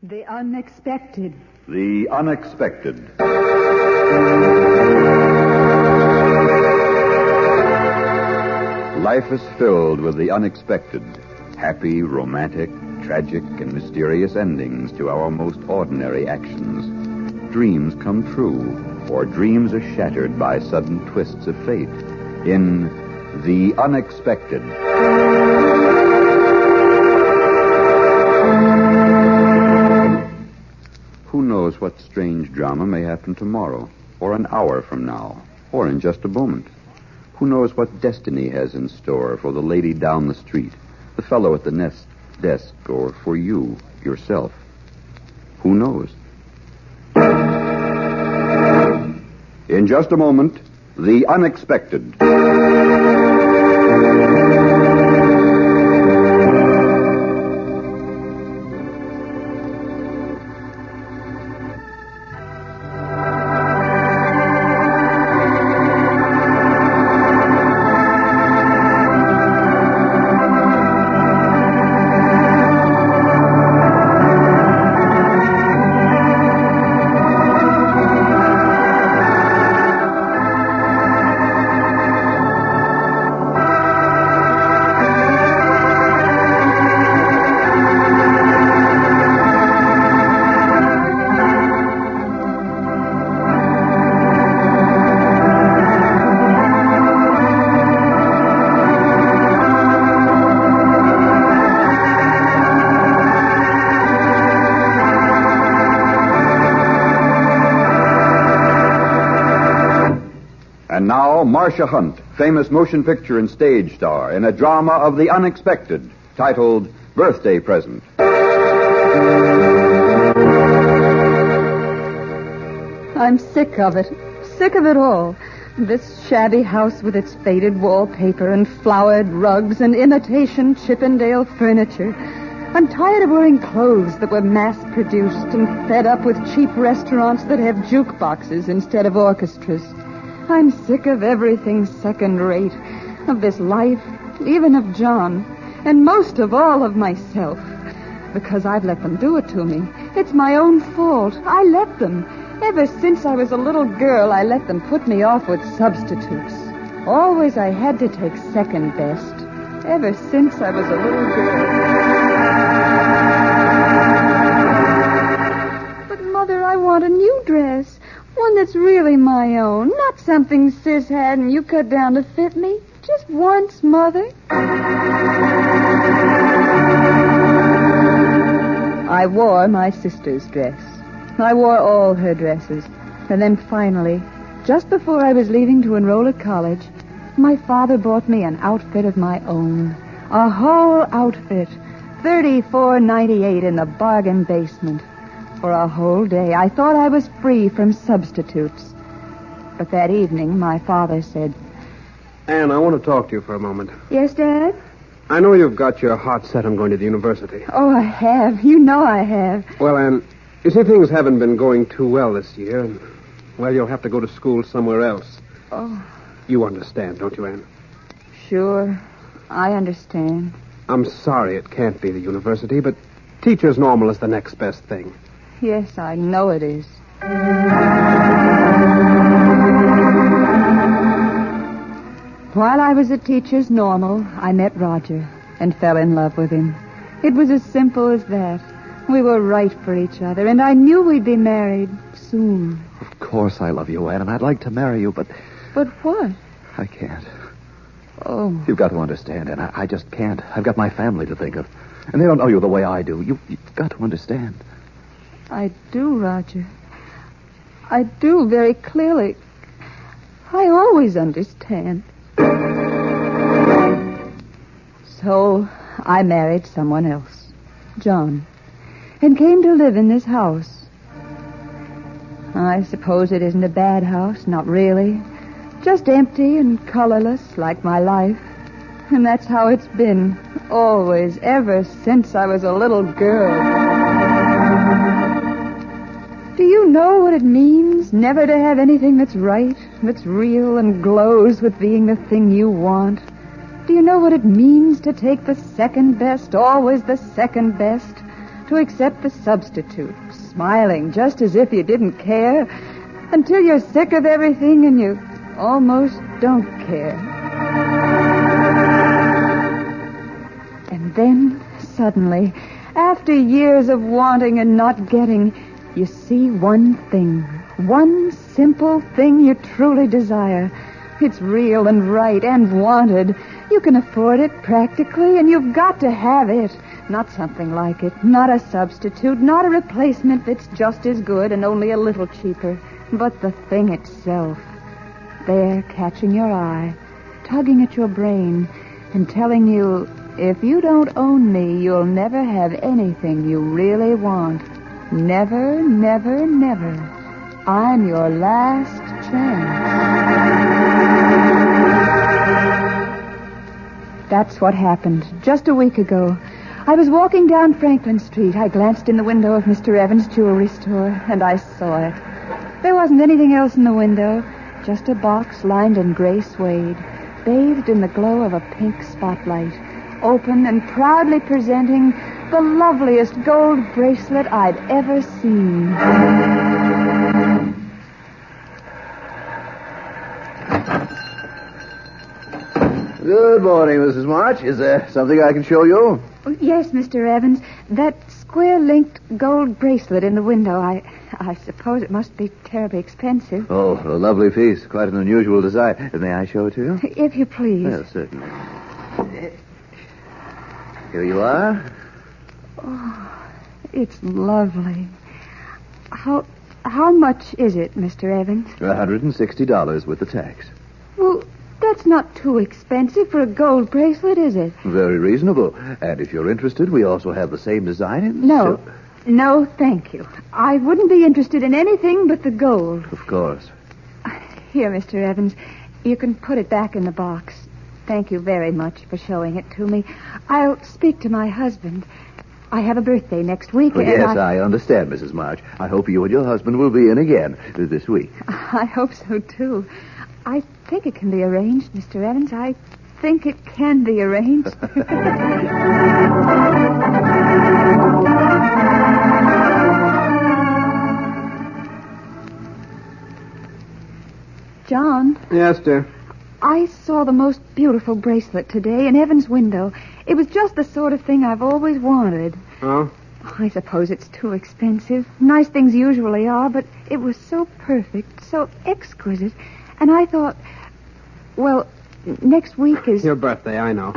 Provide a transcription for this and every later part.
The unexpected. The unexpected. Life is filled with the unexpected. Happy, romantic, tragic, and mysterious endings to our most ordinary actions. Dreams come true, or dreams are shattered by sudden twists of fate. In The Unexpected. Who knows what strange drama may happen tomorrow, or an hour from now, or in just a moment? Who knows what destiny has in store for the lady down the street, the fellow at the desk, or for you, yourself? Who knows? In just a moment, The Unexpected. And now, Marcia Hunt, famous motion picture and stage star, in a drama of the unexpected, titled Birthday Present. I'm sick of it. Sick of it all. This shabby house with its faded wallpaper and flowered rugs and imitation Chippendale furniture. I'm tired of wearing clothes that were mass-produced and fed up with cheap restaurants that have jukeboxes instead of orchestras. I'm sick of everything second-rate, of this life, even of John, and most of all of myself, because I've let them do it to me. It's my own fault. I let them. Ever since I was a little girl, I let them put me off with substitutes. Always I had to take second best, ever since I was a little girl. But, Mother, I want a new dress. One that's really my own, not something Sis had and you cut down to fit me. Just once, Mother. I wore my sister's dress. I wore all her dresses. And then finally, just before I was leaving to enroll at college, my father bought me an outfit of my own. A whole outfit. $34.98 in the bargain basement. For a whole day, I thought I was free from substitutes. But that evening, my father said... Anne, I want to talk to you for a moment. Yes, Dad? I know you've got your heart set on going to the university. Oh, I have. You know I have. Well, Anne, you see, things haven't been going too well this year, and, well, you'll have to go to school somewhere else. Oh. You understand, don't you, Anne? Sure. I understand. I'm sorry it can't be the university, but teacher's normal is the next best thing. Yes, I know it is. While I was at Teacher's Normal, I met Roger and fell in love with him. It was as simple as that. We were right for each other, and I knew we'd be married soon. Of course I love you, Anne, and I'd like to marry you, but... But what? I can't. Oh. You've got to understand, Anne. I just can't. I've got my family to think of, and they don't know you the way I do. You've got to understand. I do, Roger. I do, very clearly. I always understand. So I married someone else, John, and came to live in this house. I suppose it isn't a bad house, not really. Just empty and colorless, like my life. And that's how it's been, always, ever since I was a little girl. Do you know what it means never to have anything that's right, that's real and glows with being the thing you want? Do you know what it means to take the second best, always the second best? to accept the substitute, smiling just as if you didn't care, until you're sick of everything and you almost don't care. And then, suddenly, after years of wanting and not getting, you see one thing, one simple thing you truly desire. It's real and right and wanted. You can afford it practically, and you've got to have it. Not something like it, not a substitute, not a replacement that's just as good and only a little cheaper, but the thing itself. There, catching your eye, tugging at your brain, and telling you, if you don't own me, you'll never have anything you really want. Never, never, never. I'm your last chance. That's what happened just a week ago. I was walking down Franklin Street. I glanced in the window of Mr. Evans' jewelry store, and I saw it. There wasn't anything else in the window, just a box lined in gray suede, bathed in the glow of a pink spotlight, open and proudly presenting the loveliest gold bracelet I'd ever seen. Good morning, Mrs. March. Is there something I can show you? Yes, Mr. Evans. That square-linked gold bracelet in the window, I suppose it must be terribly expensive. Oh, a lovely piece. Quite an unusual design. May I show it to you? If you please. Yes, certainly. Here you are. Oh, it's lovely. How much is it, Mr. Evans? $160 with the tax. Well, that's not too expensive for a gold bracelet, is it? Very reasonable. And if you're interested, we also have the same design in No. No, thank you. I wouldn't be interested in anything but the gold. Of course. Here, Mr. Evans, you can put it back in the box. Thank you very much for showing it to me. I'll speak to my husband. I have a birthday next week. Well, yes, I understand, Mrs. March. I hope you and your husband will be in again this week. I hope so, too. I think it can be arranged, Mr. Evans. I think it can be arranged. John? Yes, dear. I saw the most beautiful bracelet today in Evan's window. It was just the sort of thing I've always wanted. Oh? I suppose it's too expensive. Nice things usually are, but it was so perfect, so exquisite. And I thought, well, next week is... Your birthday, I know.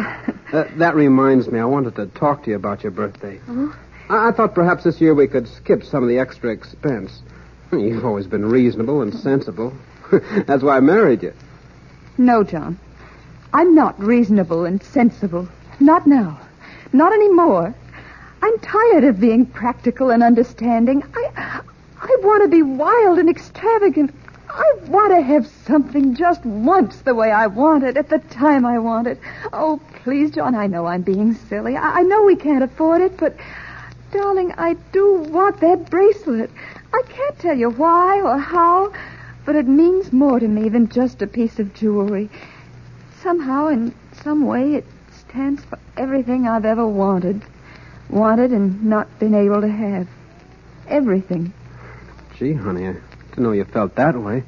That reminds me, I wanted to talk to you about your birthday. Oh? I thought perhaps this year we could skip some of the extra expense. You've always been reasonable and sensible. That's why I married you. No, John. I'm not reasonable and sensible. Not now. Not anymore. I'm tired of being practical and understanding. I want to be wild and extravagant. I want to have something just once the way I want it, at the time I want it. Oh, please, John, I know I'm being silly. I know we can't afford it, but, darling, I do want that bracelet. I can't tell you why or how, but it means more to me than just a piece of jewelry. Somehow, in some way, it stands for everything I've ever wanted. Wanted and not been able to have. Everything. Gee, honey, I didn't know you felt that way.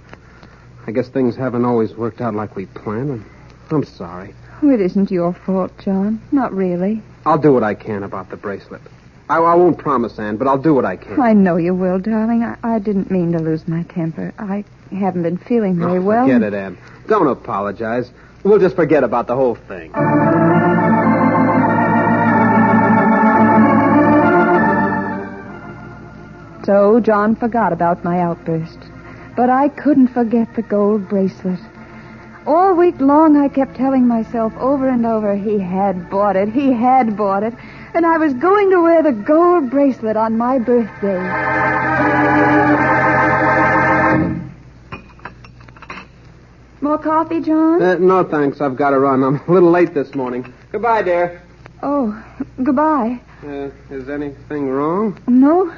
I guess things haven't always worked out like we planned, and I'm sorry. Oh, it isn't your fault, John. Not really. I'll do what I can about the bracelet. I won't promise, Anne, but I'll do what I can. I know you will, darling. I didn't mean to lose my temper. I haven't been feeling very well. Forget it, Anne. Don't apologize. We'll just forget about the whole thing. So John forgot about my outburst. But I couldn't forget the gold bracelet. All week long I kept telling myself over and over he had bought it, and I was going to wear the gold bracelet on my birthday. More coffee, John? No, thanks. I've got to run. I'm a little late this morning. Goodbye, dear. Oh, goodbye. Is anything wrong? No,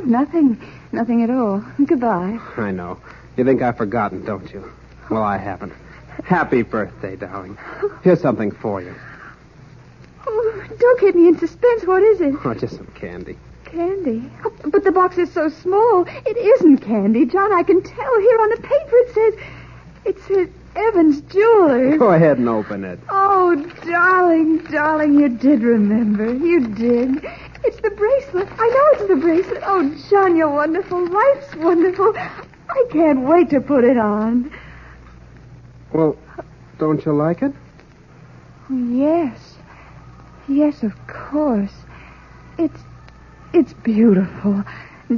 nothing. Nothing at all. Goodbye. I know. You think I've forgotten, don't you? Well, I haven't. Happy birthday, darling. Here's something for you. Oh, don't keep me in suspense. What is it? Oh, just some candy. candy. But the box is so small. It isn't candy, John. I can tell here on the paper. It says Evans Jewelers. Go ahead and open it. Oh, darling, you did remember. You did. It's the bracelet. I know it's the bracelet. Oh, John, you're wonderful. Life's wonderful. I can't wait to put it on. Well, don't you like it? Oh, yes. Yes, of course. It's beautiful.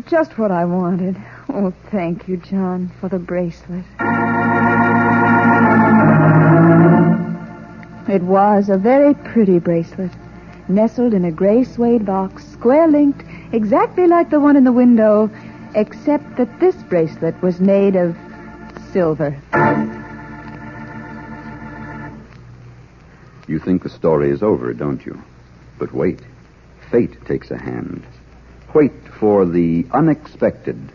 Just what I wanted. Oh, thank you, John, for the bracelet. It was a very pretty bracelet, nestled in a gray suede box, square-linked, exactly like the one in the window, except that this bracelet was made of silver. You think the story is over, don't you? But wait. Fate takes a hand. Wait for the unexpected.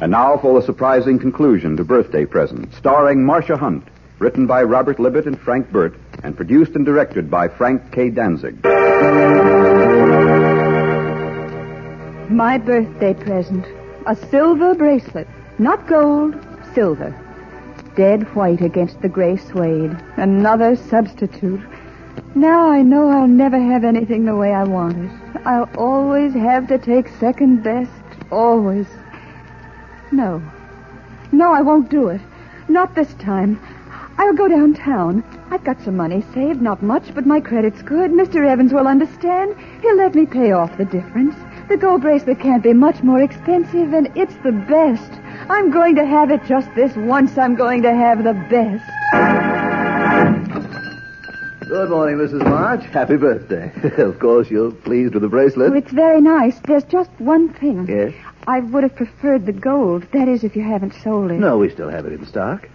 And now for the surprising conclusion to Birthday Present, starring Marcia Hunt, written by Robert Libet and Frank Burt, and produced and directed by Frank K. Danzig. My birthday present. A silver bracelet. Not gold, silver. Dead white against the gray suede. Another substitute. Now I know I'll never have anything the way I want it. I'll always have to take second best. Always. No, I won't do it. Not this time. I'll go downtown. I've got some money saved, not much, but my credit's good. Mr. Evans will understand. He'll let me pay off the difference. The gold bracelet can't be much more expensive, and it's the best. I'm going to have it just this once. I'm going to have the best. Good morning, Mrs. March. Happy birthday. Of course, you're pleased with the bracelet. Oh, it's very nice. There's just one thing. Yes? I would have preferred the gold. That is, if you haven't sold it. No, we still have it in stock.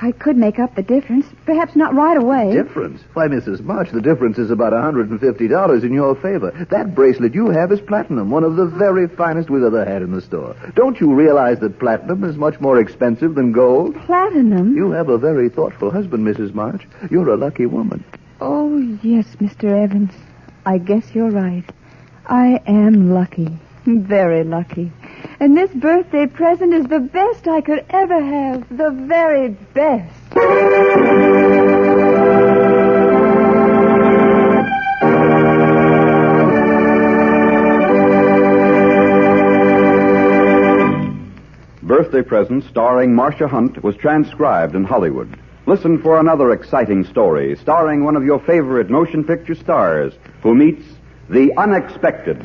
I could make up the difference. Perhaps not right away. Difference? Why, Mrs. March, the difference is about $150 in your favor. That bracelet you have is platinum, one of the very finest we've ever had in the store. Don't you realize that platinum is much more expensive than gold? Platinum? You have a very thoughtful husband, Mrs. March. You're a lucky woman. Oh, yes, Mr. Evans. I guess you're right. I am lucky. Very lucky. And this birthday present is the best I could ever have. The very best. Birthday Present, starring Marcia Hunt, was transcribed in Hollywood. Listen for another exciting story, starring one of your favorite motion picture stars, who meets the unexpected.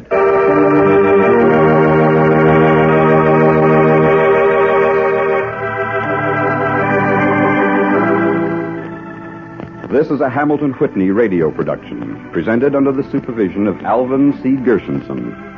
This is a Hamilton Whitney radio production, presented under the supervision of Alvin C. Gershenson.